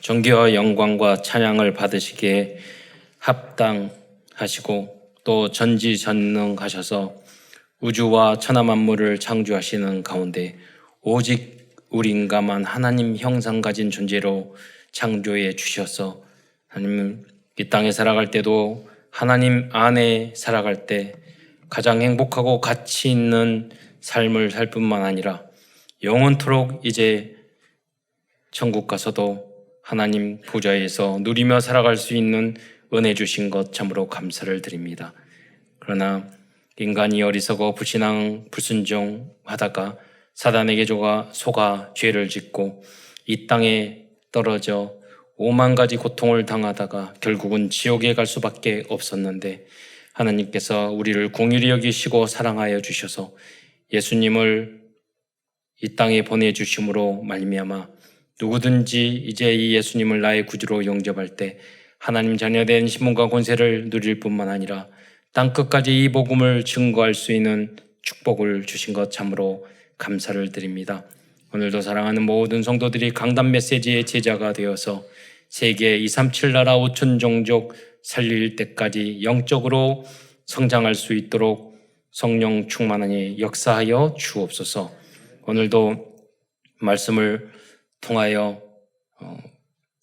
존귀와 영광과 찬양을 받으시기에 합당하시고 또 전지전능하셔서 우주와 천하 만물을 창조하시는 가운데 오직 우리 인간만 하나님 형상 가진 존재로 창조해 주셔서 하나님 이 땅에 살아갈 때도 하나님 안에 살아갈 때 가장 행복하고 가치 있는 삶을 살 뿐만 아니라 영원토록 이제 천국 가서도 하나님 보좌에서 누리며 살아갈 수 있는 은혜 주신 것 참으로 감사를 드립니다. 그러나 인간이 어리석어 불순종하다가 사단에게 속아 죄를 짓고 이 땅에 떨어져 오만 가지 고통을 당하다가 결국은 지옥에 갈 수밖에 없었는데 하나님께서 우리를 긍휼히 여기시고 사랑하여 주셔서 예수님을 이 땅에 보내주심으로 말미암아 누구든지 이제 이 예수님을 나의 구주로 영접할 때 하나님 자녀된 신분과 권세를 누릴 뿐만 아니라 땅끝까지 이 복음을 증거할 수 있는 축복을 주신 것 참으로 감사를 드립니다. 오늘도 사랑하는 모든 성도들이 강단 메시지의 제자가 되어서 세계 237 나라 5천 종족 살릴 때까지 영적으로 성장할 수 있도록 성령 충만하니 역사하여 주옵소서. 오늘도 말씀을 통하여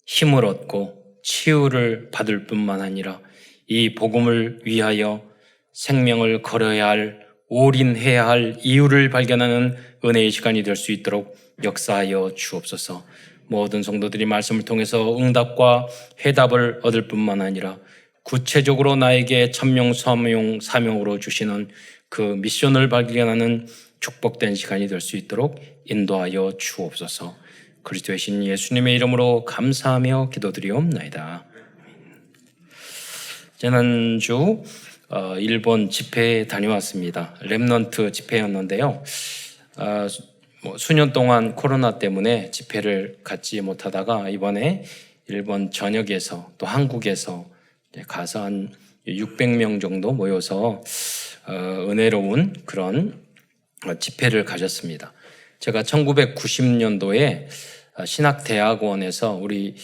힘을 얻고 치유를 받을 뿐만 아니라 이 복음을 위하여 생명을 걸어야 할, 올인해야 할 이유를 발견하는 은혜의 시간이 될 수 있도록 역사하여 주옵소서. 모든 성도들이 말씀을 통해서 응답과 해답을 얻을 뿐만 아니라 구체적으로 나에게 천명 사명으로 주시는 그 미션을 발견하는 축복된 시간이 될 수 있도록 인도하여 주옵소서. 그리스도의 신 예수님의 이름으로 감사하며 기도드리옵나이다. 지난주 일본 집회에 다녀왔습니다. 렘넌트 집회였는데요. 수년 동안 코로나 때문에 집회를 갖지 못하다가 이번에 일본 전역에서 또 한국에서 가서 한 600명 정도 모여서 은혜로운 그런 집회를 가졌습니다. 제가 1990년도에 신학대학원에서 우리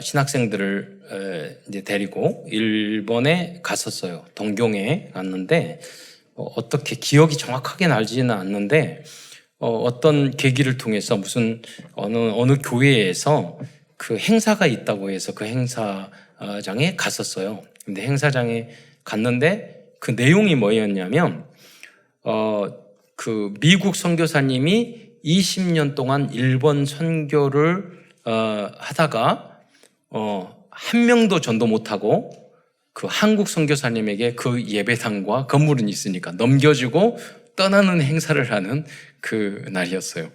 신학생들을 이제 데리고 일본에 갔었어요. 동경에 갔는데 어떻게 기억이 정확하게 나지는 않는데 어떤 계기를 통해서 무슨 어느 교회에서 그 행사가 있다고 해서 그 행사장에 갔었어요. 근데 행사장에 갔는데 그 내용이 뭐였냐면 그 미국 선교사님이 20년 동안 일본 선교를 하다가 한 명도 전도 못하고 그 한국 선교사님에게 그 예배당과 건물은 있으니까 넘겨주고 떠나는 행사를 하는 그 날이었어요.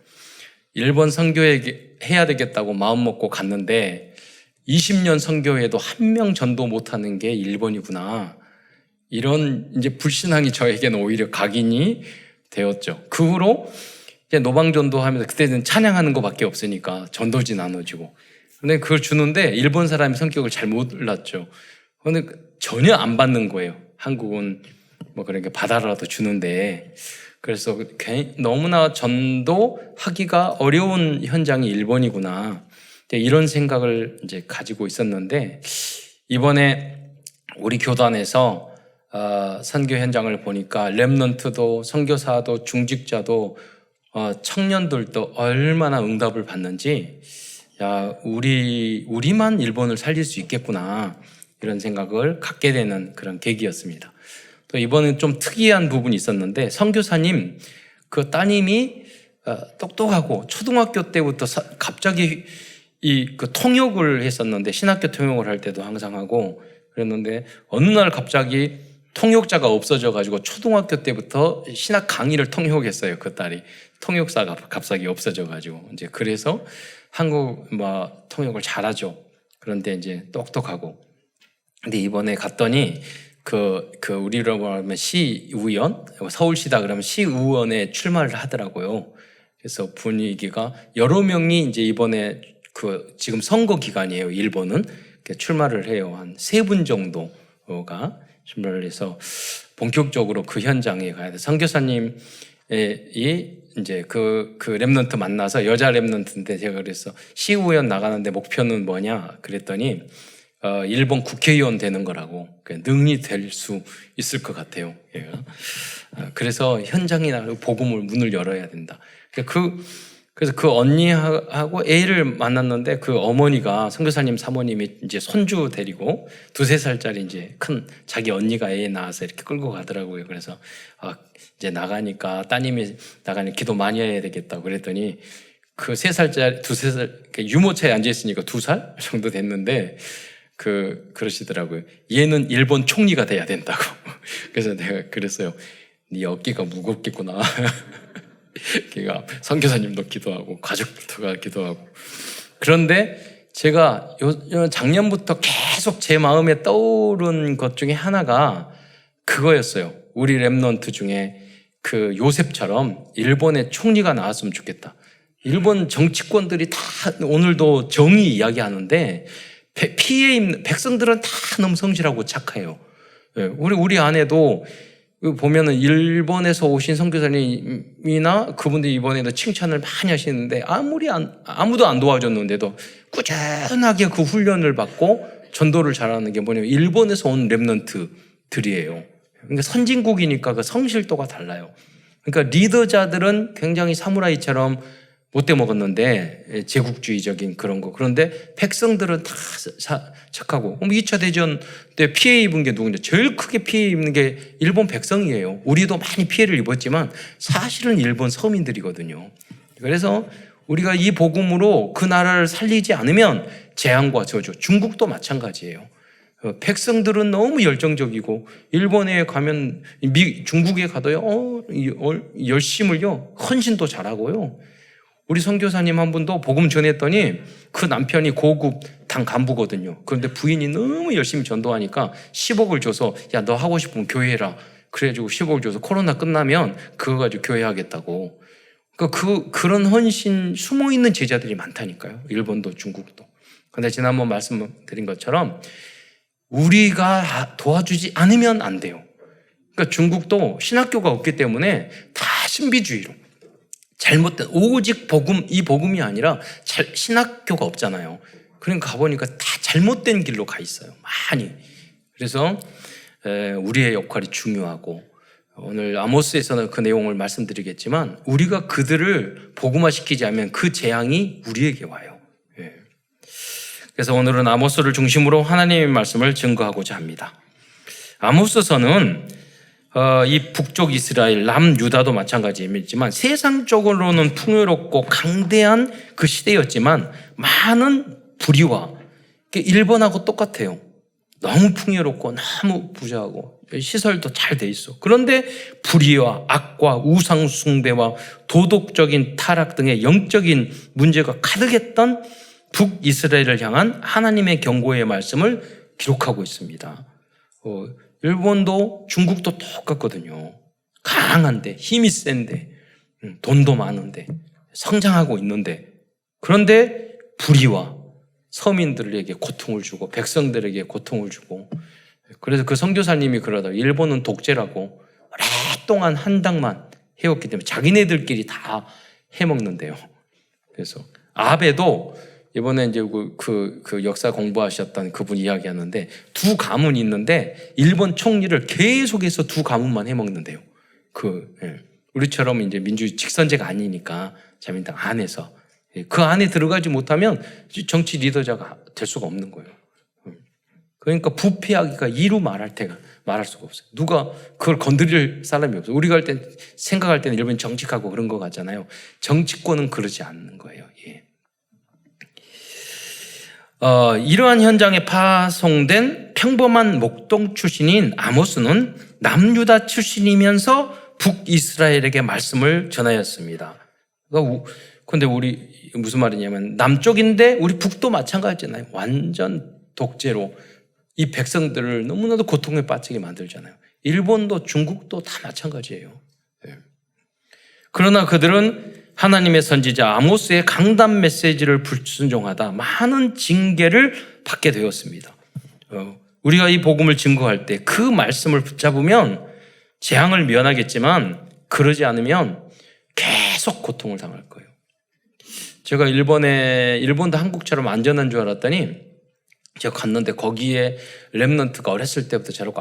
일본 선교에 해야 되겠다고 마음 먹고 갔는데 20년 선교에도 한 명 전도 못하는 게 일본이구나. 이런 이제 불신앙이 저에게는 오히려 각인이 되었죠. 그 후로 이제 노방전도 하면서 그때는 찬양하는 것밖에 없으니까 전도지 나눠주고. 근데 그걸 주는데 일본 사람이 성격을 잘 몰랐죠. 근데 전혀 안 받는 거예요. 한국은 뭐 그러니까 받아라도 주는데. 그래서 너무나 전도하기가 어려운 현장이 일본이구나. 이런 생각을 이제 가지고 있었는데 이번에 우리 교단에서 선교 현장을 보니까 렘넌트도 선교사도 중직자도 청년들도 얼마나 응답을 받는지 우리만 일본을 살릴 수 있겠구나 이런 생각을 갖게 되는 그런 계기였습니다. 또 이번엔 좀 특이한 부분이 있었는데 선교사님 그 따님이 똑똑하고 초등학교 때부터 갑자기 그 통역을 했었는데 신학교 통역을 할 때도 항상 하고 그랬는데 어느 날 갑자기 통역자가 없어져가지고 초등학교 때부터 신학 강의를 통역했어요. 그 딸이 통역사가 갑자기 없어져가지고 이제 그래서 한국 통역을 잘하죠. 그런데 이제 똑똑하고 근데 이번에 갔더니 그 우리로 말하면 시의원 서울시다 그러면 시의원에 출마를 하더라고요. 그래서 분위기가 여러 명이 이제 이번에 지금 선거 기간이에요. 일본은 출마를 해요. 한 3분 정도가 출마를 해서 본격적으로 그 현장에 가야 돼. 선교사님이 이제 그 랩런트 만나서 여자 랩런트인데 제가 그랬어. 시의원 나가는데 목표는 뭐냐? 그랬더니 일본 국회의원 되는 거라고. 능이 될 수 있을 것 같아요. 얘가. 그래서 현장이나 복음을 문을 열어야 된다. 그래서 그 언니하고 애를 만났는데 그 어머니가 선교사님 사모님이 이제 손주 데리고 2-3살짜리 이제 큰 자기 언니가 애 낳아서 이렇게 끌고 가더라고요. 그래서 이제 나가니까 따님이 나가니 기도 많이 해야 되겠다고 그랬더니 그 3살짜리 2-3살 유모차에 앉아 있으니까 2살 정도 됐는데 그러시더라고요. 얘는 일본 총리가 돼야 된다고. 그래서 내가 그랬어요. 네 어깨가 무겁겠구나. 걔가 선교사님도 기도하고 가족들도 기도하고. 그런데 제가 작년부터 계속 제 마음에 떠오른 것 중에 하나가 그거였어요. 우리 랩런트 중에 그 요셉처럼 일본의 총리가 나왔으면 좋겠다. 일본 정치권들이 다 오늘도 정의 이야기하는데 피해 입는 백성들은 다 너무 성실하고 착해요. 우리 안에도 보면은 일본에서 오신 선교사님이나 그분들이 이번에도 칭찬을 많이 하시는데 아무도 안 도와줬는데도 꾸준하게 그 훈련을 받고 전도를 잘하는 게 뭐냐면 일본에서 온 랩런트들이에요. 그러니까 선진국이니까 그 성실도가 달라요. 그러니까 리더자들은 굉장히 사무라이처럼 못돼 먹었는데 제국주의적인 그런 거. 그런데 백성들은 다 착하고. 2차 대전 때 피해 입은 게 누구냐? 제일 크게 피해 입는 게 일본 백성이에요. 우리도 많이 피해를 입었지만 사실은 일본 서민들이거든요. 그래서 우리가 이 복음으로 그 나라를 살리지 않으면 재앙과 저주. 중국도 마찬가지예요. 백성들은 너무 열정적이고 일본에 가면 중국에 가도요 열심을요 헌신도 잘하고요. 우리 선교사님 한 분도 복음 전했더니 그 남편이 고급 당 간부거든요. 그런데 부인이 너무 열심히 전도하니까 10억을 줘서 야, 너 하고 싶으면 교회해라. 그래가지고 10억을 줘서 코로나 끝나면 그거 가지고 교회하겠다고. 그러니까 그런 헌신 숨어있는 제자들이 많다니까요. 일본도 중국도. 그런데 지난번 말씀드린 것처럼 우리가 도와주지 않으면 안 돼요. 그러니까 중국도 신학교가 없기 때문에 다 신비주의로 잘못된 오직 복음, 이 복음이 아니라 신학교가 없잖아요. 그러니까 가보니까 다 잘못된 길로 가 있어요. 많이. 그래서 우리의 역할이 중요하고 오늘 아모스에서는 그 내용을 말씀드리겠지만 우리가 그들을 복음화시키지 않으면 그 재앙이 우리에게 와요. 그래서 오늘은 아모스를 중심으로 하나님의 말씀을 증거하고자 합니다. 아모스서는 이 북쪽 이스라엘, 남유다도 마찬가지이지만 세상적으로는 풍요롭고 강대한 그 시대였지만 많은 불의와 일본하고 똑같아요. 너무 풍요롭고 너무 부자하고 시설도 잘 돼 있어. 그런데 불의와 악과 우상 숭배와 도덕적인 타락 등의 영적인 문제가 가득했던 북이스라엘을 향한 하나님의 경고의 말씀을 기록하고 있습니다. 일본도 중국도 똑같거든요. 강한데 힘이 센데 돈도 많은데 성장하고 있는데 그런데 불의와 서민들에게 고통을 주고 백성들에게 고통을 주고 그래서 그 선교사님이 그러다 일본은 독재라고 오랫동안 한 당만 해왔기 때문에 자기네들끼리 다 해먹는데요. 그래서 아베도 이번에 이제 그 역사 공부하셨던 그분 이야기하는데 두 가문이 있는데 일본 총리를 계속해서 두 가문만 해먹는데요. 우리처럼 이제 민주주의 직선제가 아니니까 자민당 안에서 그 안에 들어가지 못하면 정치 리더자가 될 수가 없는 거예요. 그러니까 부패하기가 이루 말할 수가 없어요. 누가 그걸 건드릴 사람이 없어요. 우리가 생각할 때는 일본이 정직하고 그런 것 같잖아요. 정치권은 그러지 않는 거예요. 이러한 현장에 파송된 평범한 목동 출신인 아모스는 남유다 출신이면서 북이스라엘에게 말씀을 전하였습니다. 그런데 우리 무슨 말이냐면 남쪽인데 우리 북도 마찬가지잖아요. 완전 독재로 이 백성들을 너무나도 고통에 빠지게 만들잖아요. 일본도 중국도 다 마찬가지예요. 그러나 그들은 하나님의 선지자 아모스의 강단 메시지를 불순종하다 많은 징계를 받게 되었습니다. 우리가 이 복음을 증거할 때 그 말씀을 붙잡으면 재앙을 면하겠지만 그러지 않으면 계속 계속 고통을 당할 거예요. 제가 일본도 한국처럼 안전한 줄 알았더니 제가 갔는데 거기에 렘넌트가 어렸을 때부터 자랐고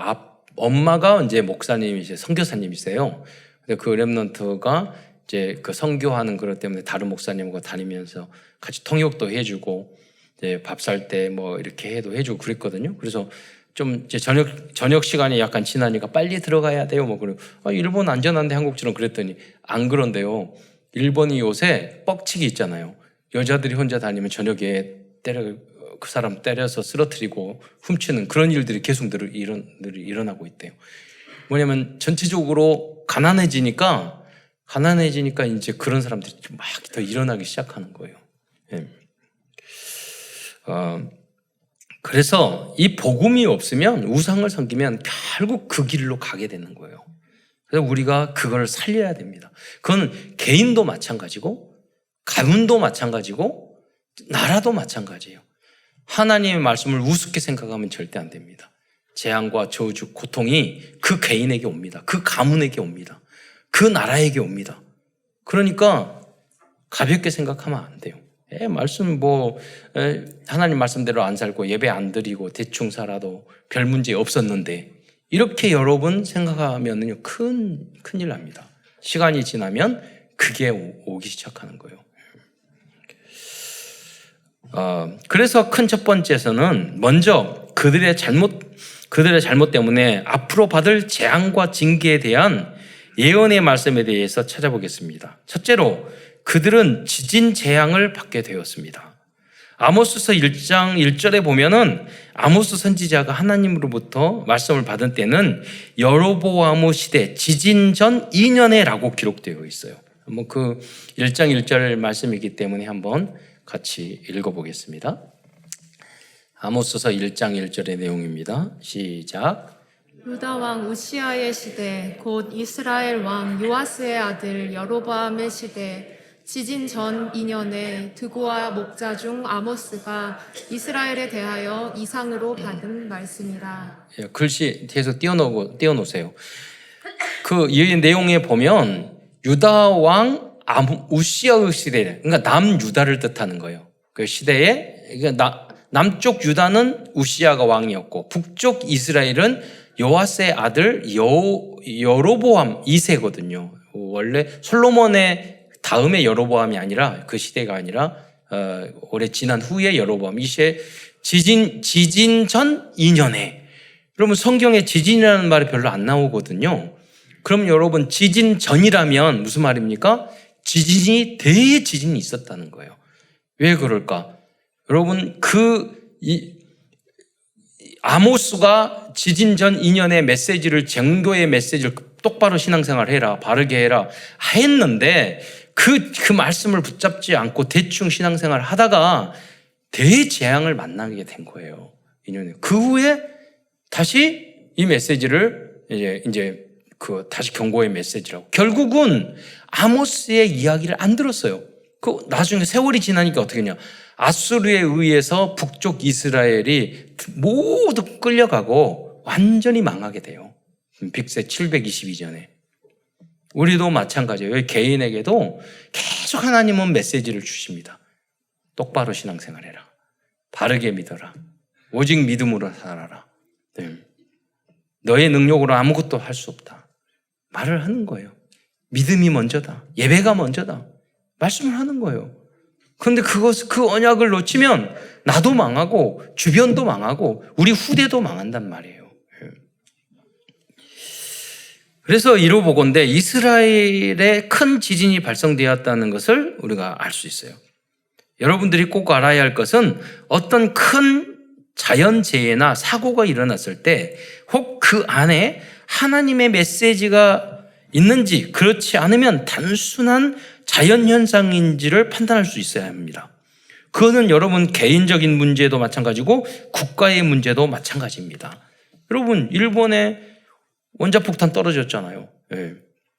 엄마가 이제 목사님이세요. 선교사님이세요. 근데 그 렘넌트가 이제 그 선교하는 그것 때문에 다른 목사님과 다니면서 같이 통역도 해주고 이제 밥 살 때 뭐 이렇게 해주고 그랬거든요. 그래서 좀 이제 저녁 시간이 약간 지나니까 빨리 들어가야 돼요. 뭐 그리고 일본 안전한데 한국처럼 그랬더니 안 그런데요. 일본이 요새 뻑치기 있잖아요. 여자들이 혼자 다니면 저녁에 그 사람 때려서 쓰러뜨리고 훔치는 그런 일들이 계속 일어나고 있대요. 뭐냐면 전체적으로 가난해지니까 이제 그런 사람들이 막 더 일어나기 시작하는 거예요. 예. 그래서 이 복음이 없으면 우상을 섬기면 결국 그 길로 가게 되는 거예요. 그래서 우리가 그걸 살려야 됩니다. 그건 개인도 마찬가지고 가문도 마찬가지고 나라도 마찬가지예요. 하나님의 말씀을 우습게 생각하면 절대 안 됩니다. 재앙과 저주, 고통이 그 개인에게 옵니다. 그 가문에게 옵니다. 그 나라에게 옵니다. 그러니까 가볍게 생각하면 안 돼요. 말씀 하나님 말씀대로 안 살고 예배 안 드리고 대충 살아도 별 문제 없었는데 이렇게 여러분 생각하면요 큰일 납니다. 시간이 지나면 그게 오기 시작하는 거예요. 그래서 큰 첫 번째에서는 먼저 그들의 잘못 때문에 앞으로 받을 재앙과 징계에 대한 예언의 말씀에 대해서 찾아보겠습니다. 첫째로 그들은 지진 재앙을 받게 되었습니다. 아모스서 1장 1절에 보면은 아모스 선지자가 하나님으로부터 말씀을 받은 때는 여로보암 시대 지진 전 2년에라고 기록되어 있어요. 한번 그 1장 1절 말씀이기 때문에 한번 같이 읽어보겠습니다. 아모스서 1장 1절의 내용입니다. 시작. 유다 왕 우시아의 시대 곧 이스라엘 왕 요아스의 아들 여로보암의 시대 지진 전 2년에 드고와 목자 중 아모스가 이스라엘에 대하여 이상으로 받은 말씀이라. 글씨 뒤에서 띄워놓으세요. 그 이 내용에 보면 유다 왕 우시아의 시대, 그러니까 남유다를 뜻하는 거예요. 그 시대에 남쪽 유다는 우시아가 왕이었고 북쪽 이스라엘은 요아스의 아들 여로보암 2세거든요. 원래 솔로몬의 다음에 여로보암이 아니라 그 시대가 아니라 오래 지난 후에 여로보암 2세 지진 전 2년에. 그러면 성경에 지진이라는 말이 별로 안 나오거든요. 그럼 여러분 지진 전이라면 무슨 말입니까? 대지진이 있었다는 거예요. 왜 그럴까? 여러분 아모스가 지진 전 2년의 메시지를 정교의 메시지를 똑바로 신앙생활 해라 바르게 해라 했는데 그 말씀을 붙잡지 않고 대충 신앙생활 하다가 대재앙을 만나게 된 거예요. 2년에. 그 후에 다시 이 메시지를 이제 다시 경고의 메시지라고. 결국은 아모스의 이야기를 안 들었어요. 나중에 세월이 지나니까 어떻게 했냐. 아수르에 의해서 북쪽 이스라엘이 모두 끌려가고 완전히 망하게 돼요. 빅세 722년에. 우리도 마찬가지예요. 개인에게도 계속 하나님은 메시지를 주십니다. 똑바로 신앙생활해라. 바르게 믿어라. 오직 믿음으로 살아라. 네. 너의 능력으로 아무것도 할 수 없다. 말을 하는 거예요. 믿음이 먼저다. 예배가 먼저다. 말씀을 하는 거예요. 그런데 그 언약을 놓치면 나도 망하고 주변도 망하고 우리 후대도 망한단 말이에요. 그래서 이로 보건대 이스라엘에 큰 지진이 발생되었다는 것을 우리가 알 수 있어요. 여러분들이 꼭 알아야 할 것은 어떤 큰 자연재해나 사고가 일어났을 때 혹 그 안에 하나님의 메시지가 있는지 그렇지 않으면 단순한 자연현상인지를 판단할 수 있어야 합니다. 그것은 여러분 개인적인 문제도 마찬가지고 국가의 문제도 마찬가지입니다. 여러분 일본에 원자폭탄 떨어졌잖아요. 예.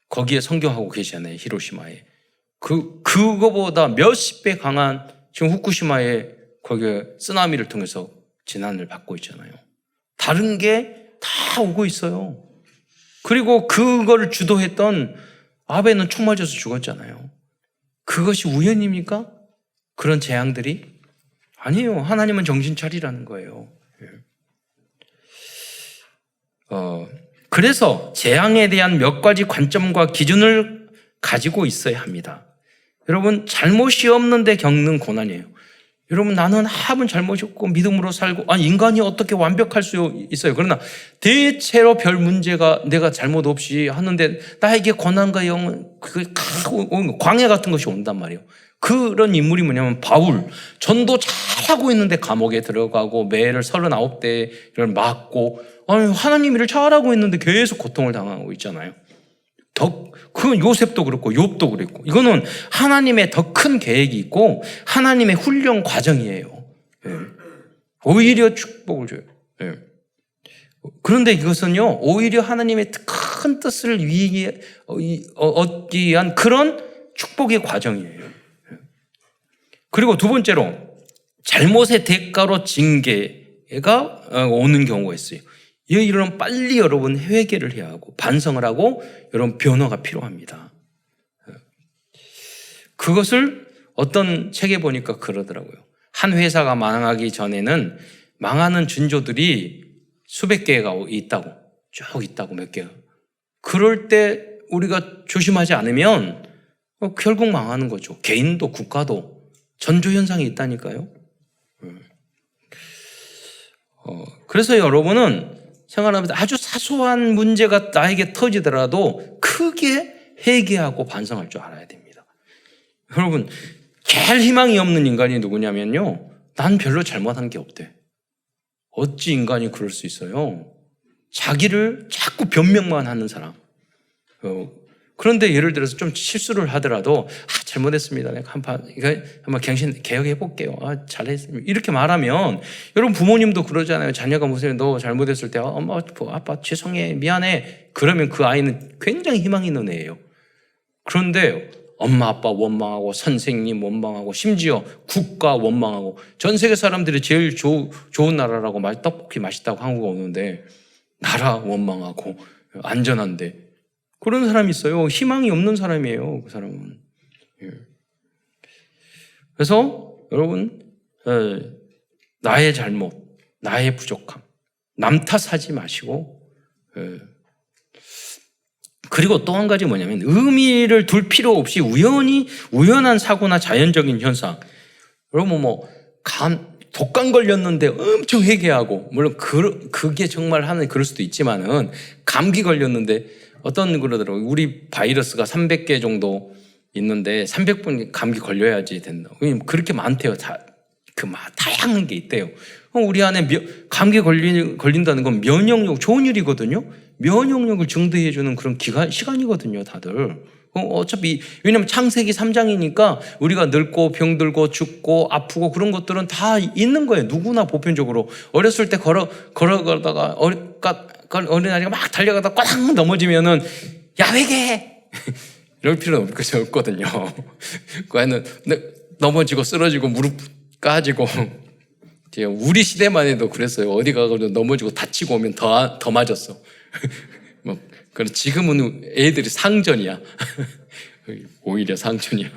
거기에 성경하고 계시잖아요. 히로시마에. 그거보다 몇십 배 강한 지금 후쿠시마에 거기에 쓰나미를 통해서 재난을 받고 있잖아요. 다른 게 다 오고 있어요. 그리고 그거를 주도했던 아베는 총 맞아서 죽었잖아요. 그것이 우연입니까? 그런 재앙들이? 아니에요. 하나님은 정신 차리라는 거예요. 그래서 재앙에 대한 몇 가지 관점과 기준을 가지고 있어야 합니다. 여러분, 잘못이 없는데 겪는 고난이에요. 여러분, 나는 아무 잘못이 없고 믿음으로 살고, 인간이 어떻게 완벽할 수 있어요. 그러나 대체로 별 문제가 내가 잘못 없이 하는데 나에게 고난과 광해 같은 것이 온단 말이에요. 그런 인물이 뭐냐면 바울. 전도 잘하고 있는데 감옥에 들어가고 매를 39대를 맞고, 하나님 일을 잘하고 있는데 계속 고통을 당하고 있잖아요. 그건 요셉도 그렇고 욥도 그랬고, 이거는 하나님의 더 큰 계획이 있고 하나님의 훈련 과정이에요. 오히려 축복을 줘요. 그런데 이것은요, 오히려 하나님의 큰 뜻을 얻기 위한 그런 축복의 과정이에요. 그리고 두 번째로, 잘못의 대가로 징계가 오는 경우가 있어요. 이런 빨리 여러분 회개를 해야 하고 반성을 하고 여러분 변화가 필요합니다. 그것을 어떤 책에 보니까 그러더라고요. 한 회사가 망하기 전에는 망하는 준조들이 수백 개가 있다고, 쭉 있다고, 몇 개가. 그럴 때 우리가 조심하지 않으면 결국 망하는 거죠. 개인도 국가도 전조현상이 있다니까요. 그래서 여러분은 생활하면서 아주 사소한 문제가 나에게 터지더라도 크게 회개하고 반성할 줄 알아야 됩니다. 여러분, 제일 희망이 없는 인간이 누구냐면요, 난 별로 잘못한 게 없대. 어찌 인간이 그럴 수 있어요? 자기를 자꾸 변명만 하는 사람. 그런데 예를 들어서 좀 실수를 하더라도 잘못했습니다. 내가 한번 개혁해 볼게요. 잘했습니다. 이렇게 말하면, 여러분 부모님도 그러잖아요. 자녀가 무슨 너 잘못했을 때 엄마, 아빠 죄송해, 미안해. 그러면 그 아이는 굉장히 희망 있는 애예요. 그런데 엄마 아빠 원망하고 선생님 원망하고 심지어 국가 원망하고, 전 세계 사람들이 제일 좋은 나라라고 떡볶이 맛있다고 한국 오는데 나라 원망하고 안전한데, 그런 사람이 있어요. 희망이 없는 사람이에요, 그 사람은. 그래서 여러분, 나의 잘못, 나의 부족함, 남 탓하지 마시고, 그리고 또 한 가지 뭐냐면, 의미를 둘 필요 없이 우연한 사고나 자연적인 현상. 여러분 독감 걸렸는데 엄청 회개하고, 물론 그게 정말 그럴 수도 있지만은, 감기 걸렸는데 어떤 그러더라고요. 우리 바이러스가 300개 정도 있는데 300분 감기 걸려야지 된다. 그렇게 많대요. 다양한 게 있대요. 우리 안에 감기 걸린다는 건 면역력, 좋은 일이거든요. 면역력을 증대해주는 그런 시간이거든요, 다들. 어차피, 왜냐면 창세기 3장이니까 우리가 늙고 병들고 죽고 아프고 그런 것들은 다 있는 거예요. 누구나 보편적으로. 어렸을 때 걸어가다가 어린아이가 막 달려가다가 꽉 넘어지면은, 야, 회개해! 이럴 필요는 없거든요. 그 애는 넘어지고 쓰러지고 무릎 까지고. 우리 시대만 해도 그랬어요. 어디 가서 넘어지고 다치고 오면 더 맞았어. 그럼 지금은 애들이 상전이야. 오히려 상전이야.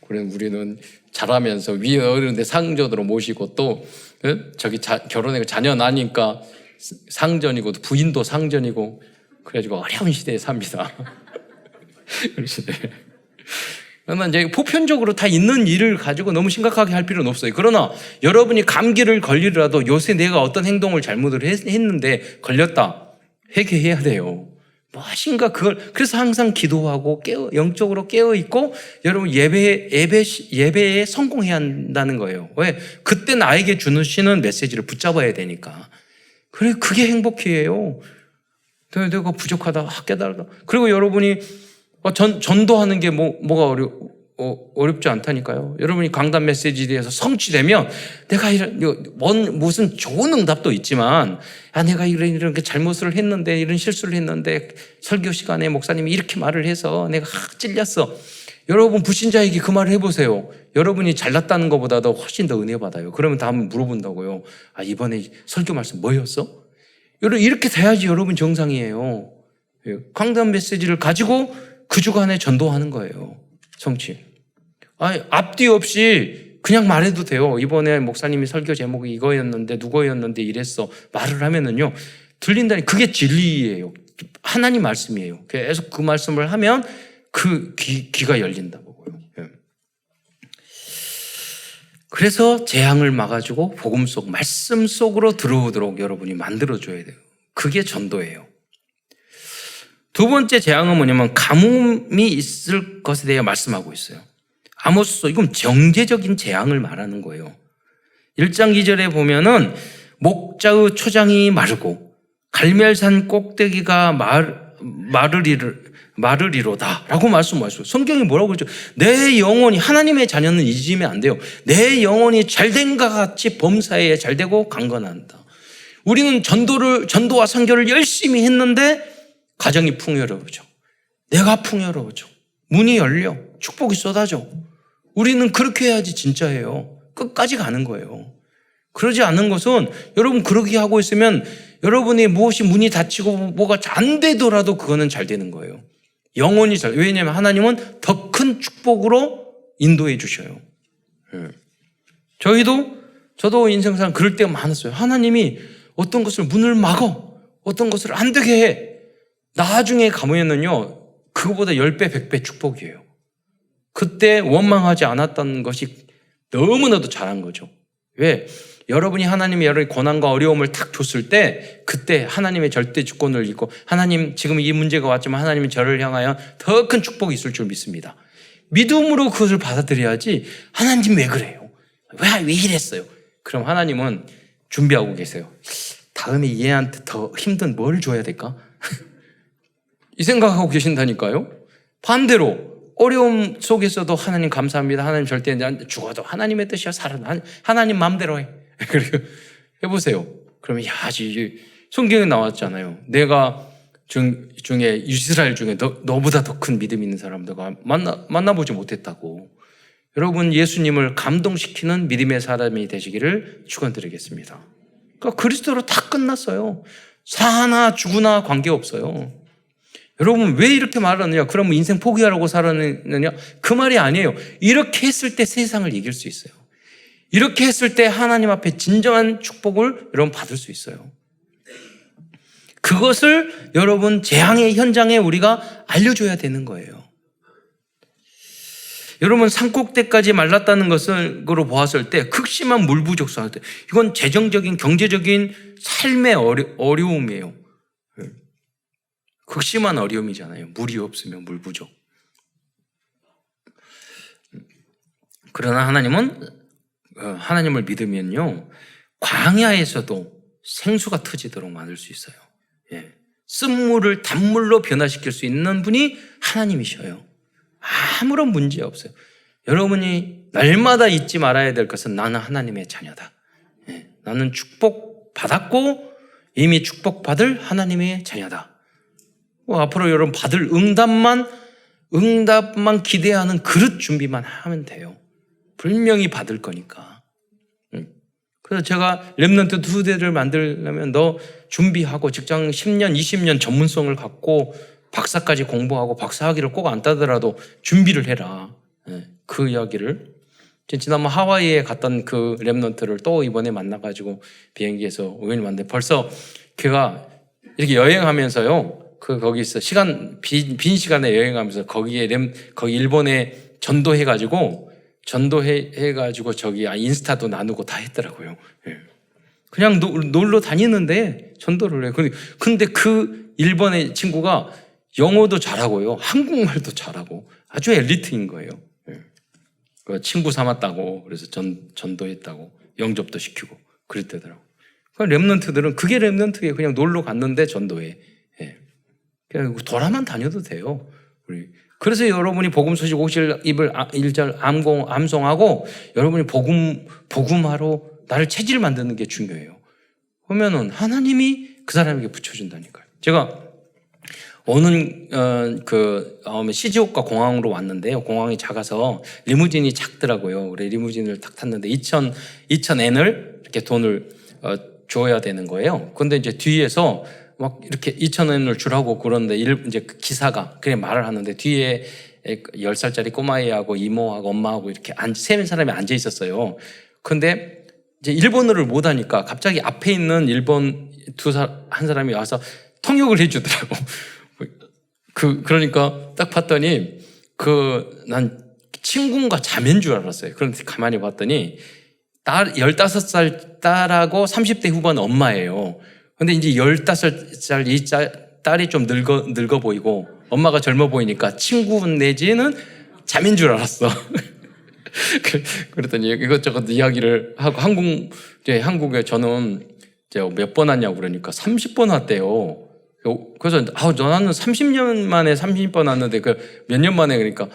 그래, 우리는 자라면서 위에 어른들 상전으로 모시고, 또 결혼해서 자녀 나니까 상전이고 부인도 상전이고, 그래가지고 어려운 시대에 삽니다. 그런 시대. 그러나 이제 보편적으로 다 있는 일을 가지고 너무 심각하게 할 필요는 없어요. 그러나 여러분이 감기를 걸리더라도 요새 내가 어떤 행동을 잘못을 했는데 걸렸다. 회개해야 돼요. 무엇인가 그래서 항상 기도하고 영적으로 깨어있고, 여러분 예배에 성공해야 한다는 거예요. 왜? 그때 나에게 주시는 메시지를 붙잡아야 되니까. 그래, 그게 행복이에요. 내가 부족하다, 깨달았다. 그리고 여러분이 전도하는 게 뭐가 어렵지 않다니까요. 여러분이 강단 메시지에 대해서 성취되면, 내가 무슨 좋은 응답도 있지만, 내가 이런 잘못을 했는데, 이런 실수를 했는데, 설교 시간에 목사님이 이렇게 말을 해서 내가 찔렸어. 여러분 불신자에게 그 말을 해보세요. 여러분이 잘났다는 것보다도 훨씬 더 은혜 받아요. 그러면 다음에 물어본다고요. 이번에 설교 말씀 뭐였어? 여러분 이렇게 돼야지 여러분 정상이에요. 강단 메시지를 가지고 그 주간에 전도하는 거예요. 성취. 앞뒤 없이 그냥 말해도 돼요. 이번에 목사님이 설교 제목이 이거였는데 누구였는데 이랬어. 말을 하면은요. 들린다니 그게 진리예요. 하나님 말씀이에요. 계속 그 말씀을 하면 그 귀가 열린다고요. 예. 그래서 재앙을 막아주고 복음 속 말씀 속으로 들어오도록 여러분이 만들어줘야 돼요. 그게 전도예요. 두 번째 재앙은 뭐냐면 가뭄이 있을 것에 대해 말씀하고 있어요. 아모스, 이건 정제적인 재앙을 말하는 거예요. 1장 2절에 보면은 목자의 초장이 마르고 갈멜산 꼭대기가 마르리로다 라고 말씀하셨어요. 성경이 뭐라고 그러죠? 내 영혼이, 하나님의 자녀는 잊으면 안 돼요. 내 영혼이 잘된과 같이 범사에 잘되고 강건한다. 우리는 전도와 선교를 열심히 했는데 가정이 풍요로워져. 내가 풍요로워져. 문이 열려. 축복이 쏟아져. 우리는 그렇게 해야지 진짜예요. 끝까지 가는 거예요. 그러지 않는 것은 여러분 그러게 하고 있으면 여러분이 무엇이 문이 닫히고 뭐가 안 되더라도 그거는 잘 되는 거예요. 영혼이 왜냐하면 하나님은 더 큰 축복으로 인도해 주셔요. 저도 인생상 그럴 때가 많았어요. 하나님이 어떤 것을 문을 막어. 어떤 것을 안 되게 해. 나중에 가면은요, 그거보다 10배, 100배 축복이에요. 그때 원망하지 않았던 것이 너무나도 잘한 거죠. 왜? 여러분이 하나님이 여러분의 고난과 어려움을 탁 줬을 때 그때 하나님의 절대 주권을 잊고 하나님 지금 이 문제가 왔지만 하나님이 저를 향하여 더 큰 축복이 있을 줄 믿습니다. 믿음으로 그것을 받아들여야지 하나님 왜 그래요? 왜 이랬어요? 그럼 하나님은 준비하고 계세요. 다음에 얘한테 더 힘든 뭘 줘야 될까? 이 생각하고 계신다니까요. 반대로 어려움 속에서도 하나님 감사합니다. 하나님 절대 죽어도 하나님의 뜻이야. 하나님 마음대로 해. 그리고 해보세요. 그러면 성경에 나왔잖아요. 내가 중에 이스라엘 중에 너보다 더 큰 믿음 있는 사람들과 만나보지 못했다고. 여러분 예수님을 감동시키는 믿음의 사람이 되시기를 축원드리겠습니다. 그러니까 그리스도로 다 끝났어요. 사나 죽으나 관계없어요. 여러분 왜 이렇게 말하느냐? 그러면 인생 포기하라고 살았느냐? 그 말이 아니에요. 이렇게 했을 때 세상을 이길 수 있어요. 이렇게 했을 때 하나님 앞에 진정한 축복을 여러분 받을 수 있어요. 그것을 여러분 재앙의 현장에 우리가 알려줘야 되는 거예요. 여러분 산꼭대까지 말랐다는 것으로 보았을 때 극심한 물 부족할 때 이건 재정적인 경제적인 삶의 어려움이에요. 극심한 어려움이잖아요. 물이 없으면 물 부족. 그러나 하나님을 믿으면요 광야에서도 생수가 터지도록 만들 수 있어요. 쓴물을 단물로 변화시킬 수 있는 분이 하나님이셔요. 아무런 문제 없어요. 여러분이 날마다 잊지 말아야 될 것은 나는 하나님의 자녀다. 나는 축복받았고 이미 축복받을 하나님의 자녀다. 앞으로 여러분 받을 응답만 기대하는 그릇 준비만 하면 돼요. 분명히 받을 거니까. 그래서 제가 렘넌트 2대를 만들려면 너 준비하고 직장 10년, 20년 전문성을 갖고 박사까지 공부하고 박사학위를 꼭 안 따더라도 준비를 해라. 그 이야기를. 지난번 하와이에 갔던 그 렘넌트를 또 이번에 만나가지고 비행기에서 우연히 만났는데 벌써 걔가 이렇게 여행하면서요. 거기서 빈 시간에 여행하면서 거기 일본에 전도해가지고 인스타도 나누고 다 했더라고요. 그냥 놀러 다니는데 전도를 해. 근데 그 일본의 친구가 영어도 잘하고요. 한국말도 잘하고 아주 엘리트인 거예요. 그 친구 삼았다고 그래서 전도했다고 영접도 시키고 그랬더라고요. 렘넌트들은 그게 렘넌트예요. 그냥 놀러 갔는데 전도해. 그냥 돌아만 다녀도 돼요. 그래서 여러분이 복음 소식 1절 암송하고 여러분이 복음하러 나를 체질 만드는 게 중요해요. 그러면은 하나님이 그 사람에게 붙여준다니까요. 제가 오는 시즈오카 공항으로 왔는데요. 공항이 작아서 리무진이 작더라고요. 그래 리무진을 딱 탔는데 2,000엔을 이렇게 돈을 줘야 되는 거예요. 근데 이제 뒤에서 막 이렇게 2,000엔을 주라고 그러는데 이제 그 기사가 그래 말을 하는데 뒤에 10살짜리 꼬마애하고 이모하고 엄마하고 이렇게 세 사람이 앉아 있었어요. 근데 이제 일본어를 못하니까 갑자기 앞에 있는 일본 한 사람이 와서 통역을 해주더라고. 그러니까 딱 봤더니 난 친구인가 자매인 줄 알았어요. 그런데 가만히 봤더니 15살 딸하고 30대 후반 엄마예요. 근데 이제 15살 이 딸이 좀 늙어 보이고 엄마가 젊어 보이니까 친구 내지는 자매인 줄 알았어. 그랬더니 이것저것 이야기를 하고 한국에 저는 몇 번 왔냐고 그러니까 30번 왔대요. 그래서 나는 30년 만에 30번 왔는데 몇 년 만에 그러니까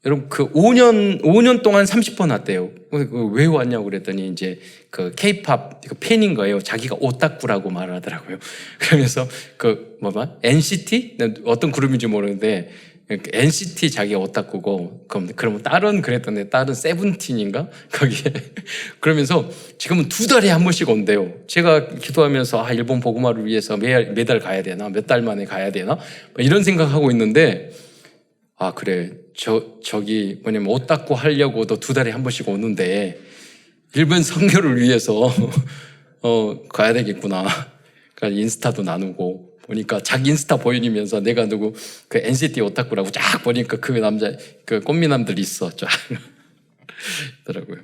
여러분 5년 동안 30번 왔대요. 왜 왔냐고 그랬더니 이제 K-팝 팬인 거예요. 자기가 오타쿠라고 말하더라고요. 그러면서 NCT 어떤 그룹인지 모르는데 NCT 자기가 오타쿠고 그러면 딸은 그랬던데 딸은 세븐틴인가 거기에 그러면서 지금은 2달에 한 번씩 온대요. 제가 기도하면서 일본 복음화를 위해서 매달 가야 되나 몇 달 만에 가야 되나 이런 생각하고 있는데 그래 저기 뭐냐면 오타쿠 하려고도 2달에 한 번씩 오는데 일본 선교를 위해서 가야 되겠구나. 그러니까 인스타도 나누고 보니까 자기 인스타 보이면서 내가 누구 NCT 오타쿠라고 쫙 보니까 남자 꽃미남들 있어 쫙 더라고요.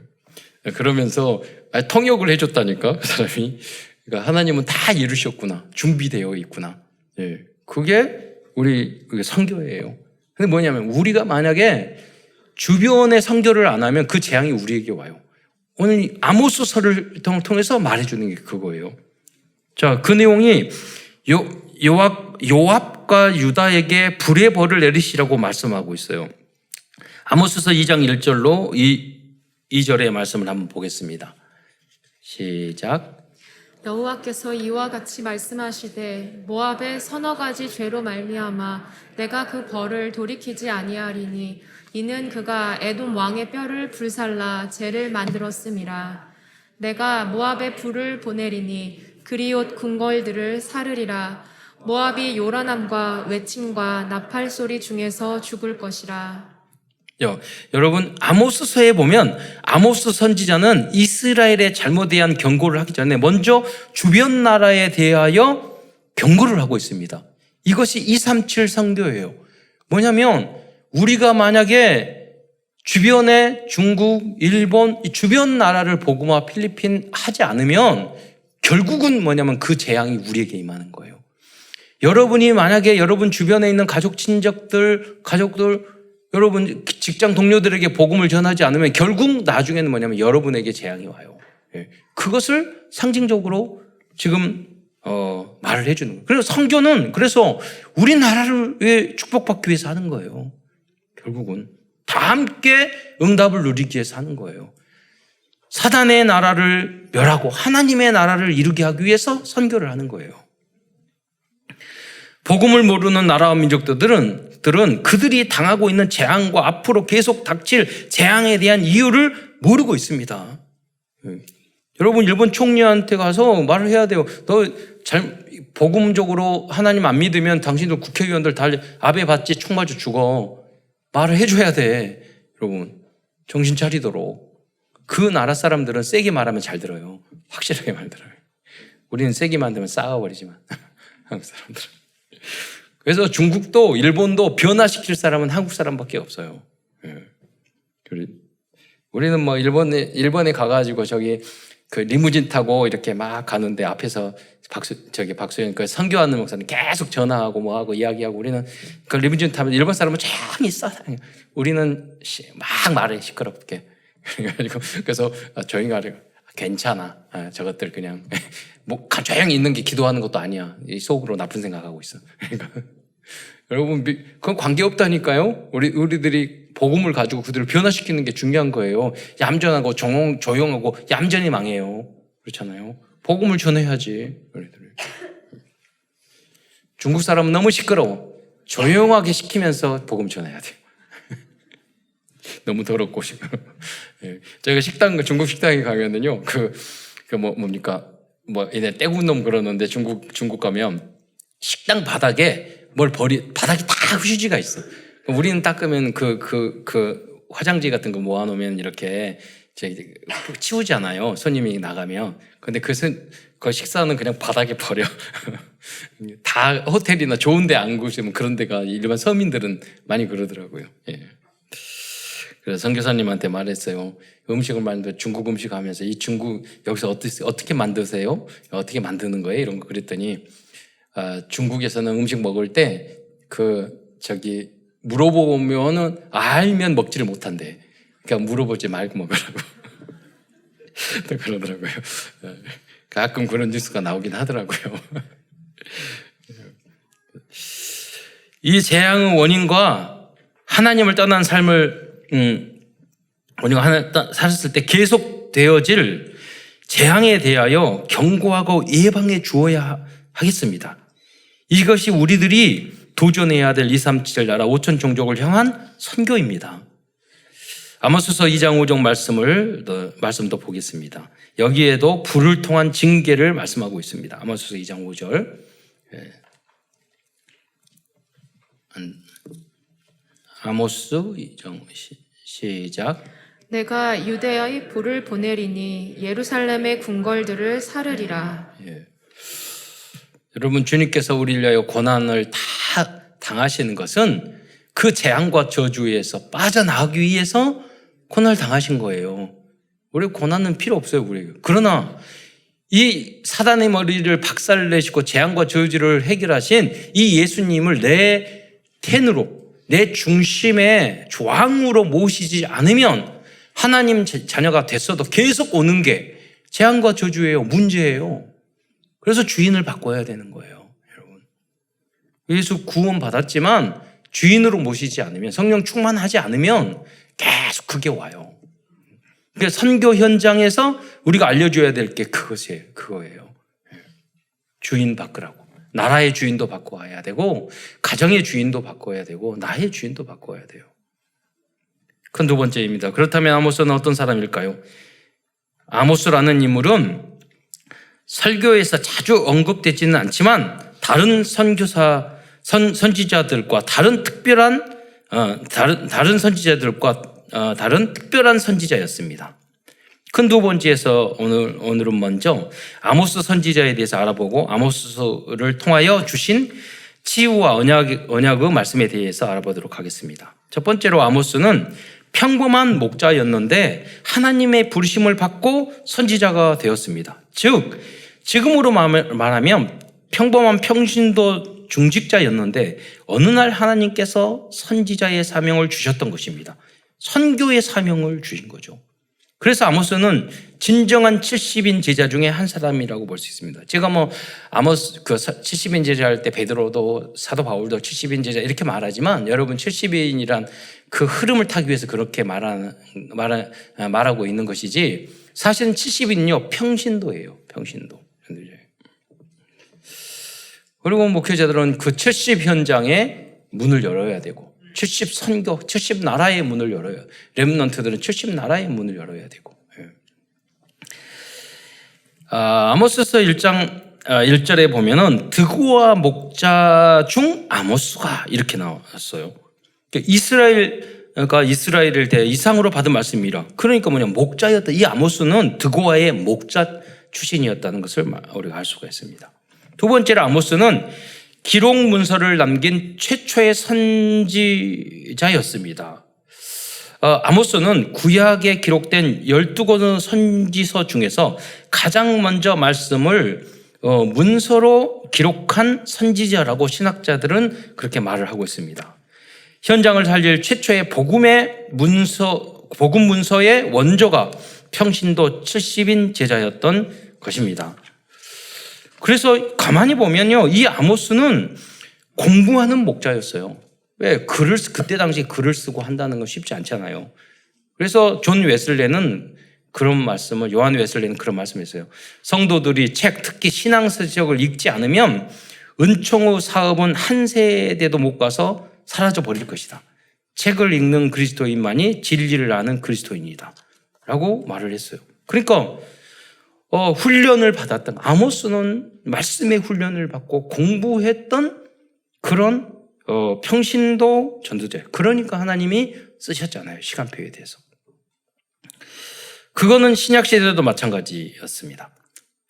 그러면서 통역을 해줬다니까 그 사람이. 그러니까 하나님은 다 이루셨구나, 준비되어 있구나. 예, 그게 우리 선교예요. 근데 뭐냐면 우리가 만약에 주변의 선교를 안 하면 그 재앙이 우리에게 와요. 오늘 아모스서를 통해서 말해주는 게 그거예요. 자, 그 내용이 요압과 유다에게 불의 벌을 내리시라고 말씀하고 있어요. 아모스서 2장 1절로 2절의 말씀을 한번 보겠습니다. 시작. 여호와께서 이와 같이 말씀하시되 모압의 서너 가지 죄로 말미암아 내가 그 벌을 돌이키지 아니하리니 이는 그가 에돔 왕의 뼈를 불살라 죄를 만들었음이라. 내가 모압에 불을 보내리니 그리옷 궁궐들을 사르리라. 모압이 요란함과 외침과 나팔 소리 중에서 죽을 것이라. 여러분 아모스서에 보면 아모스 선지자는 이스라엘의 잘못에 대한 경고를 하기 전에 먼저 주변 나라에 대하여 경고를 하고 있습니다. 이것이 237 선교예요. 뭐냐면 우리가 만약에 주변에 중국, 일본 이 주변 나라를 복음화 필리핀 하지 않으면 결국은 뭐냐면 그 재앙이 우리에게 임하는 거예요. 여러분이 만약에 여러분 주변에 있는 가족, 친척들, 여러분 직장 동료들에게 복음을 전하지 않으면 결국 나중에는 뭐냐면 여러분에게 재앙이 와요. 그것을 상징적으로 지금 말을 해주는 거예요. 그래서 선교는 그래서 우리나라를 축복받기 위해서 하는 거예요. 결국은 다 함께 응답을 누리기 위해서 하는 거예요. 사단의 나라를 멸하고 하나님의 나라를 이루게 하기 위해서 선교를 하는 거예요. 복음을 모르는 나라와 민족들은 그들이 당하고 있는 재앙과 앞으로 계속 닥칠 재앙에 대한 이유를 모르고 있습니다. 여러분 일본 총리한테 가서 말을 해야 돼요. 너 복음적으로 하나님 안 믿으면 당신들 국회의원들 다 아베 받지 총 맞아 죽어. 말을 해줘야 돼. 여러분 정신 차리도록. 그 나라 사람들은 세게 말하면 잘 들어요. 확실하게 말 들어요. 우리는 세게만 들면 싸워버리지만 한국 사람들은. 그래서 중국도 일본도 변화시킬 사람은 한국 사람밖에 없어요. 우리는 뭐 일본에 가가지고 저기 리무진 타고 이렇게 막 가는데 앞에서 박수현 선교하는 목사님 계속 전화하고 뭐하고 이야기하고 우리는 그 리무진 타면 일본 사람은 조용히 있어. 우리는 막 말해 시끄럽게. 그래서 조용히 하래. 괜찮아. 저것들 그냥 뭐 조용히 있는 게 기도하는 것도 아니야. 속으로 나쁜 생각하고 있어. 그러니까 여러분 그건 관계없다니까요. 우리들이 복음을 가지고 그들을 변화시키는 게 중요한 거예요. 얌전하고 조용하고 얌전히 망해요. 그렇잖아요. 복음을 전해야지. 중국 사람은 너무 시끄러워. 조용하게 시키면서 복음 전해야 돼요. 너무 더럽고 시끄러워. 제가 중국 식당에 가면은요, 뭡니까? 이제 떼군 놈 그러는데 중국 가면 식당 바닥에 바닥에 다 휴지가 있어. 우리는 닦으면 그 화장지 같은 거 모아놓으면 이렇게 치우잖아요. 손님이 나가면. 근데 그 식사는 그냥 바닥에 버려. 다 호텔이나 좋은 데 안 구시면 그런 데가 일반 서민들은 많이 그러더라고요. 예. 그래서 선교사님한테 말했어요. 음식을 만들 중국 음식 하면서 이 중국 여기서 어떻게 만드세요? 어떻게 만드는 거예요? 이런 거 그랬더니 중국에서는 음식 먹을 때 물어보면은 알면 먹지를 못한대. 그러니까 물어보지 말고 먹으라고. 또 그러더라고요. 가끔 그런 뉴스가 나오긴 하더라고요. 이 재앙의 원인과 하나님을 떠난 삶을 우리가 살았을 때 계속되어질 재앙에 대하여 경고하고 예방해 주어야 하겠습니다. 이것이 우리들이 도전해야 될 2, 3, 7 나라 5천 종족을 향한 선교입니다. 아모스서 2장 5절 말씀도 보겠습니다. 여기에도 불을 통한 징계를 말씀하고 있습니다. 아모스서 2장 5절. 아모스 2장 시작. 내가 유대의 불을 보내리니 예루살렘의 궁궐들을 사르리라. 예. 여러분, 주님께서 우리를 위하여 고난을 다 당하시는 것은 그 재앙과 저주에서 빠져나가기 위해서 고난을 당하신 거예요. 우리 고난은 필요 없어요, 우리에게. 그러나 이 사단의 머리를 박살내시고 재앙과 저주를 해결하신 이 예수님을 내 텐으로, 내 중심의 조항으로 모시지 않으면 하나님 자녀가 됐어도 계속 오는 게 재앙과 저주예요. 문제예요. 그래서 주인을 바꿔야 되는 거예요, 여러분. 예수 구원 받았지만 주인으로 모시지 않으면, 성령 충만하지 않으면 계속 그게 와요. 그러니까 선교 현장에서 우리가 알려줘야 될 게 그거예요. 주인 바꾸라고. 나라의 주인도 바꿔야 되고, 가정의 주인도 바꿔야 되고, 나의 주인도 바꿔야 돼요. 그건 두 번째입니다. 그렇다면 아모스는 어떤 사람일까요? 아모스라는 인물은 설교에서 자주 언급되지는 않지만 다른 선지자들과 다른 특별한 선지자였습니다. 큰 두 번째에서 오늘은 먼저 아모스 선지자에 대해서 알아보고 아모스를 통하여 주신 치유와 언약의 말씀에 대해서 알아보도록 하겠습니다. 첫 번째로 아모스는 평범한 목자였는데 하나님의 부르심을 받고 선지자가 되었습니다. 즉 지금으로 말하면 평범한 평신도 중직자였는데 어느 날 하나님께서 선지자의 사명을 주셨던 것입니다. 선교의 사명을 주신 거죠. 그래서 아모스는 진정한 70인 제자 중에 한 사람이라고 볼 수 있습니다. 제가 아모스 70인 제자 할 때 베드로도 사도 바울도 70인 제자 이렇게 말하지만 여러분 70인이란 그 흐름을 타기 위해서 그렇게 말하고 있는 것이지 사실은 70인은요 평신도예요. 평신도. 그리고 목회자들은 그 70 현장에 문을 열어야 되고 70 선교, 70 나라의 문을 열어요. 렘넌트들은 70 나라의 문을 열어야 되고. 아모스서 1장 1절에 보면은 드고와 목자 중 아모스가 이렇게 나왔어요. 이스라엘을 대해 이상으로 받은 말씀이라. 그러니까 목자였다. 이 아모스는 드고와의 목자 출신이었다는 것을 우리가 알 수가 있습니다. 두 번째로 아모스는 기록 문서를 남긴 최초의 선지자였습니다. 아모스는 구약에 기록된 12권 선지서 중에서 가장 먼저 말씀을 문서로 기록한 선지자라고 신학자들은 그렇게 말을 하고 있습니다. 현장을 살릴 최초의 복음 문서의 원조가 평신도 70인 제자였던 것입니다. 그래서 가만히 보면요, 이 아모스는 공부하는 목자였어요. 왜? 그때 당시 글을 쓰고 한다는 건 쉽지 않잖아요. 그래서 요한 웨슬리는 그런 말씀을 했어요. 성도들이 특히 신앙서적을 읽지 않으면 은총의 사업은 한 세대도 못 가서 사라져 버릴 것이다. 책을 읽는 그리스도인만이 진리를 아는 그리스도인이다. 라고 말을 했어요. 그러니까 훈련을 받았던 아모스는 말씀의 훈련을 받고 공부했던 그런 평신도 전도자예요. 그러니까 하나님이 쓰셨잖아요. 시간표에 대해서. 그거는 신약시대도 마찬가지였습니다.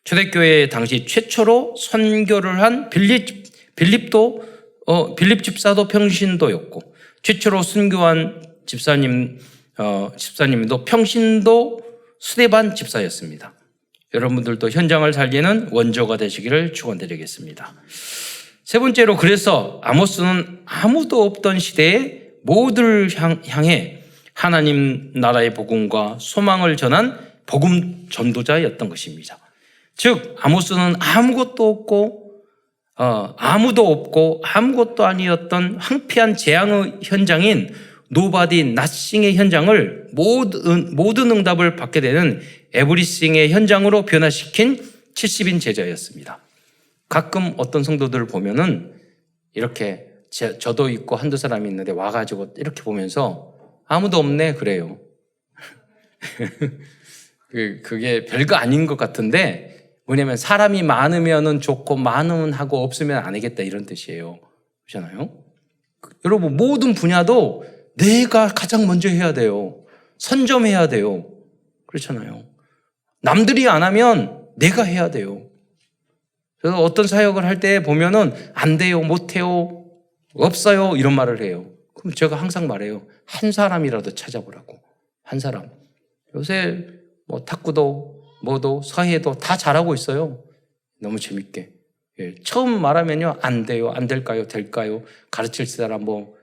초대교회 당시 최초로 선교를 한 빌립 집사도 평신도였고, 최초로 순교한 집사님도 평신도 스데반 집사였습니다. 여러분들도 현장을 살리는 원조가 되시기를 축원드리겠습니다. 세 번째로, 그래서 아모스는 아무도 없던 시대에 모두를 향해 하나님 나라의 복음과 소망을 전한 복음 전도자였던 것입니다. 즉 아모스는 아무것도 없고 아무도 없고 아무것도 아니었던 황폐한 재앙의 현장인 노바디 낫싱의 현장을 모든 응답을 받게 되는 에브리싱의 현장으로 변화시킨 70인 제자였습니다. 가끔 어떤 성도들을 보면은 이렇게 저도 있고 한두 사람이 있는데 와가지고 이렇게 보면서 아무도 없네 그래요. 그게 별거 아닌 것 같은데, 뭐냐면 사람이 많으면은 좋고 많으면 하고 없으면 안 하겠다 이런 뜻이에요. 그렇잖아요? 여러분 모든 분야도 내가 가장 먼저 해야 돼요. 선점해야 돼요. 그렇잖아요. 남들이 안 하면 내가 해야 돼요. 그래서 어떤 사역을 할 때 보면은 안 돼요, 못 해요, 없어요 이런 말을 해요. 그럼 제가 항상 말해요. 한 사람이라도 찾아보라고. 한 사람. 요새 뭐 탁구도 뭐도 서해도 다 잘하고 있어요. 너무 재밌게. 예, 처음 말하면요, 안 돼요, 안 될까요, 될까요, 가르칠 사람 뭐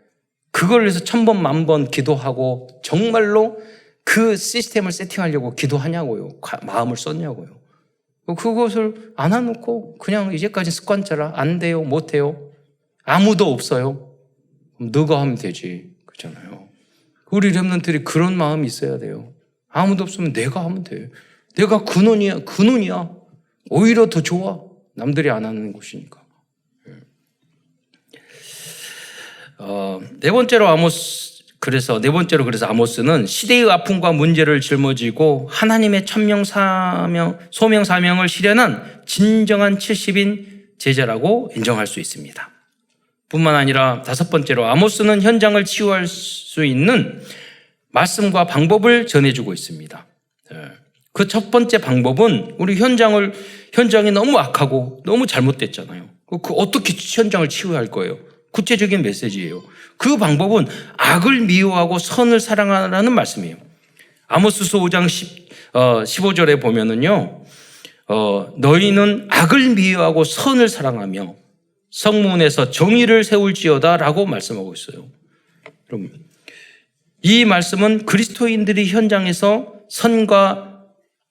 그걸 위해서 1000번 만번 기도하고 정말로 그 시스템을 세팅하려고 기도하냐고요. 마음을 썼냐고요. 그것을 안 해놓고 그냥 이제까지 습관처럼 안 돼요, 못 해요, 아무도 없어요. 그럼 너가 하면 되지. 그렇잖아요. 우리 렘넌트들이 그런 마음이 있어야 돼요. 아무도 없으면 내가 하면 돼. 내가 근원이야. 오히려 더 좋아. 남들이 안 하는 것이니까. 네 번째로 그래서 아모스는 시대의 아픔과 문제를 짊어지고 하나님의 소명 사명을 실현한 진정한 70인 제자라고 인정할 수 있습니다. 뿐만 아니라 다섯 번째로 아모스는 현장을 치유할 수 있는 말씀과 방법을 전해주고 있습니다. 그 첫 번째 방법은 우리 현장이 너무 악하고 너무 잘못됐잖아요. 어떻게 현장을 치유할 거예요? 구체적인 메시지예요. 그 방법은 악을 미워하고 선을 사랑하라는 말씀이에요. 아모스서 5장 15절에 보면은요, 너희는 악을 미워하고 선을 사랑하며 성문에서 정의를 세울지어다 라고 말씀하고 있어요. 여러분, 이 말씀은 그리스도인들이 현장에서 선과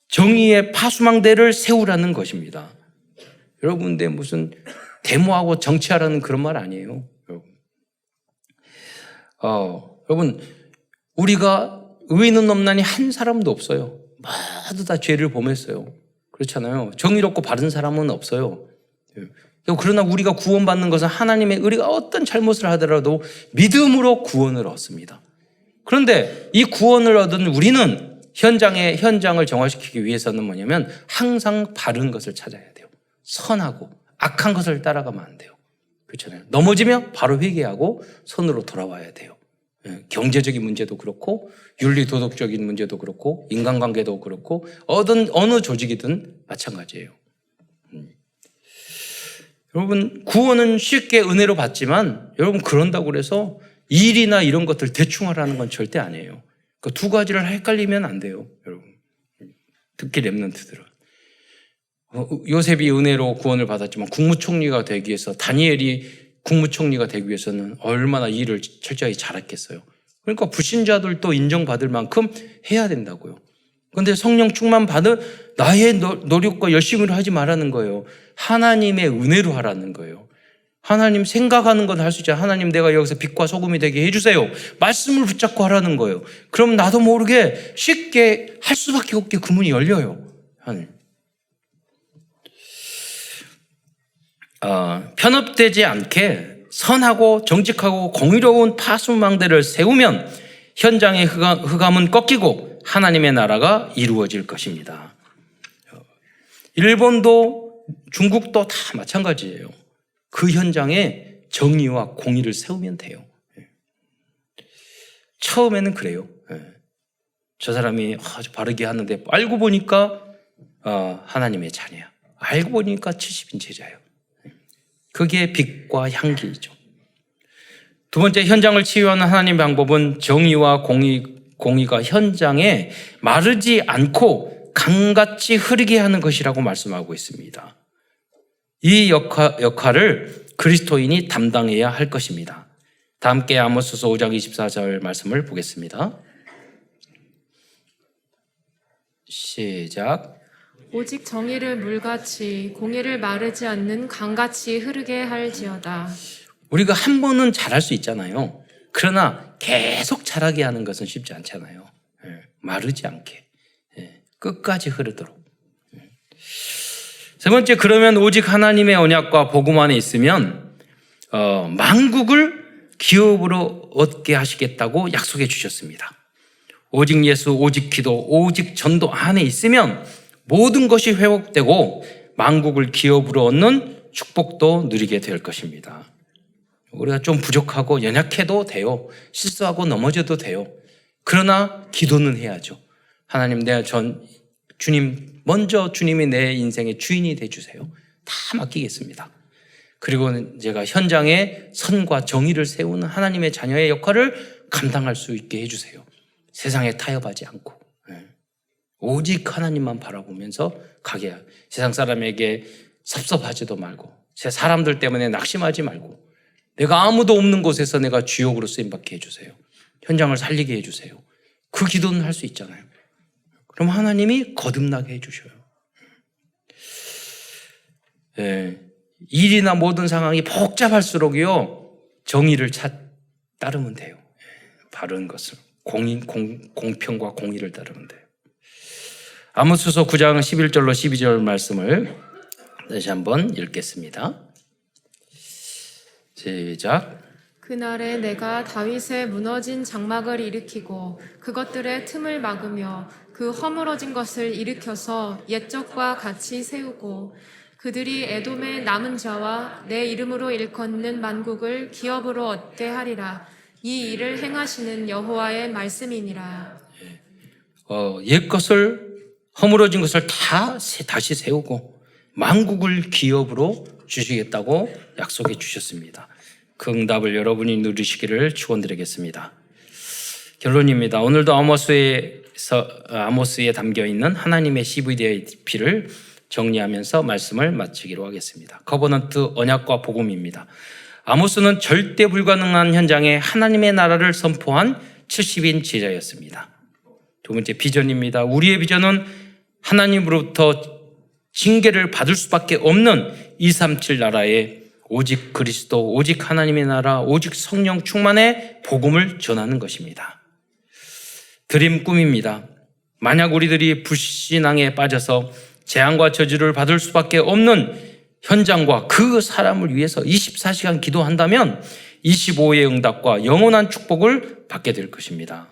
정의의 파수망대를 세우라는 것입니다. 여러분, 근데 무슨 데모하고 정치하라는 그런 말 아니에요. 여러분, 우리가 의인은 없나니 한 사람도 없어요. 모두 다 죄를 범했어요. 그렇잖아요. 정의롭고 바른 사람은 없어요. 그러나 우리가 구원받는 것은 하나님의 우리가 어떤 잘못을 하더라도 믿음으로 구원을 얻습니다. 그런데 이 구원을 얻은 우리는 현장을 정화시키기 위해서는 뭐냐면 항상 바른 것을 찾아야 돼요. 선하고 악한 것을 따라가면 안 돼요. 그렇잖아요. 넘어지면 바로 회개하고 선으로 돌아와야 돼요. 경제적인 문제도 그렇고 윤리 도덕적인 문제도 그렇고 인간관계도 그렇고 어느 조직이든 마찬가지예요. 여러분, 구원은 쉽게 은혜로 받지만 여러분, 그런다고 해서 일이나 이런 것들 대충 하라는 건 절대 아니에요. 그 두 가지를 헷갈리면 안 돼요. 여러분, 특히 렘넌트들은. 요셉이 은혜로 구원을 받았지만 국무총리가 되기 위해서, 다니엘이 국무총리가 되기 위해서는 얼마나 일을 철저히 잘했겠어요. 그러니까 불신자들도 인정받을 만큼 해야 된다고요. 그런데 성령 충만 받은 나의 노력과 열심으로 하지 말라는 거예요. 하나님의 은혜로 하라는 거예요. 하나님 생각하는 건 할 수 있죠. 하나님, 내가 여기서 빛과 소금이 되게 해주세요. 말씀을 붙잡고 하라는 거예요. 그럼 나도 모르게 쉽게 할 수밖에 없게 그 문이 열려요. 하나님. 편협되지 않게 선하고 정직하고 공의로운 파수망대를 세우면 현장의 흑암은 꺾이고 하나님의 나라가 이루어질 것입니다. 일본도 중국도 다 마찬가지예요. 그 현장에 정의와 공의를 세우면 돼요. 처음에는 그래요. 저 사람이 아주 바르게 하는데 알고 보니까 하나님의 자녀야. 알고 보니까 70인 제자예요. 그게 빛과 향기이죠. 두 번째, 현장을 치유하는 하나님의 방법은 정의와 공의가 현장에 마르지 않고 강같이 흐르게 하는 것이라고 말씀하고 있습니다. 이 역할을 그리스도인이 담당해야 할 것입니다. 다 함께 아모스서 5장 24절 말씀을 보겠습니다. 시작. 오직 정의를 물같이 공의를 마르지 않는 강같이 흐르게 할지어다. 우리가 한 번은 잘할 수 있잖아요. 그러나 계속 잘하게 하는 것은 쉽지 않잖아요. 마르지 않게 끝까지 흐르도록. 세 번째, 그러면 오직 하나님의 언약과 복음 안에 있으면 만국을 기업으로 얻게 하시겠다고 약속해 주셨습니다. 오직 예수, 오직 기도, 오직 전도 안에 있으면 모든 것이 회복되고 만국을 기업으로 얻는 축복도 누리게 될 것입니다. 우리가 좀 부족하고 연약해도 돼요. 실수하고 넘어져도 돼요. 그러나 기도는 해야죠. 하나님, 주님, 먼저 주님이 내 인생의 주인이 되어주세요. 다 맡기겠습니다. 그리고 제가 현장에 선과 정의를 세우는 하나님의 자녀의 역할을 감당할 수 있게 해주세요. 세상에 타협하지 않고 오직 하나님만 바라보면서 가게, 세상 사람에게 섭섭하지도 말고 사람들 때문에 낙심하지 말고 내가 아무도 없는 곳에서 내가 주역으로 쓰임받게 해주세요. 현장을 살리게 해주세요. 그 기도는 할 수 있잖아요. 그럼 하나님이 거듭나게 해주셔요. 일이나 모든 상황이 복잡할수록요 정의를 따르면 돼요. 바른 것을 공평과 공의를 따르면 돼요. 아모스서 9장 11절로 12절 말씀을 다시 한번 읽겠습니다. 시작. 그날에 내가 다윗의 무너진 장막을 일으키고 그것들의 틈을 막으며 그 허물어진 것을 일으켜서 옛적과 같이 세우고 그들이 에돔의 남은 자와 내 이름으로 일컫는 만국을 기업으로 얻게 하리라. 이 일을 행하시는 여호와의 말씀이니라. 옛 것을 허물어진 것을 다 다시 세우고 만국을 기업으로 주시겠다고 약속해 주셨습니다. 그 응답을 여러분이 누리시기를 축원드리겠습니다. 결론입니다. 오늘도 아모스에 담겨있는 하나님의 CVDIP를 정리하면서 말씀을 마치기로 하겠습니다. 커버넌트 언약과 복음입니다. 아모스는 절대 불가능한 현장에 하나님의 나라를 선포한 70인 제자였습니다. 두 번째, 비전입니다. 우리의 비전은 하나님으로부터 징계를 받을 수밖에 없는 237 나라에 오직 그리스도, 오직 하나님의 나라, 오직 성령 충만의 복음을 전하는 것입니다. 드림 꿈입니다. 만약 우리들이 불신앙에 빠져서 재앙과 저주를 받을 수밖에 없는 현장과 그 사람을 위해서 24시간 기도한다면 25의 응답과 영원한 축복을 받게 될 것입니다.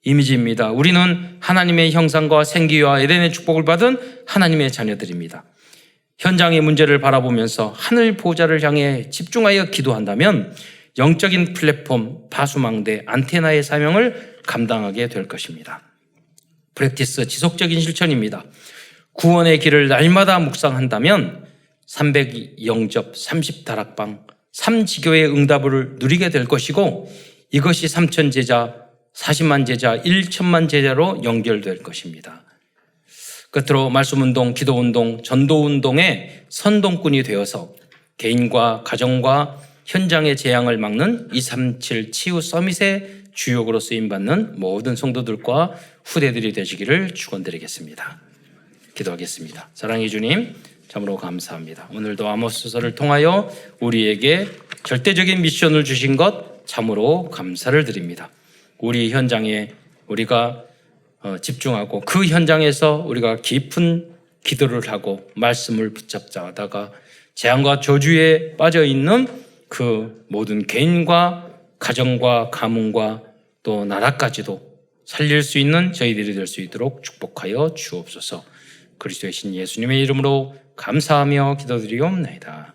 이미지입니다. 우리는 하나님의 형상과 생기와 에덴의 축복을 받은 하나님의 자녀들입니다. 현장의 문제를 바라보면서 하늘 보좌를 향해 집중하여 기도한다면 영적인 플랫폼, 파수망대, 안테나의 사명을 감당하게 될 것입니다. 프랙티스, 지속적인 실천입니다. 구원의 길을 날마다 묵상한다면 300영접, 30다락방, 3지교의 응답을 누리게 될 것이고 이것이 3천 제자, 40만 제자, 1천만 제자로 연결될 것입니다. 끝으로 말씀운동, 기도운동, 전도운동의 선동꾼이 되어서 개인과 가정과 현장의 재앙을 막는 237 치유 서밋의 주역으로 쓰임받는 모든 성도들과 후대들이 되시기를 축원드리겠습니다. 기도하겠습니다. 사랑의 주님, 참으로 감사합니다. 오늘도 아모스서를 통하여 우리에게 절대적인 미션을 주신 것 참으로 감사를 드립니다. 우리 현장에 우리가 집중하고 그 현장에서 우리가 깊은 기도를 하고 말씀을 붙잡다가 재앙과 저주에 빠져 있는 그 모든 개인과 가정과 가문과 또 나라까지도 살릴 수 있는 저희들이 될 수 있도록 축복하여 주옵소서. 그리스도의 신 예수님의 이름으로 감사하며 기도드리옵나이다.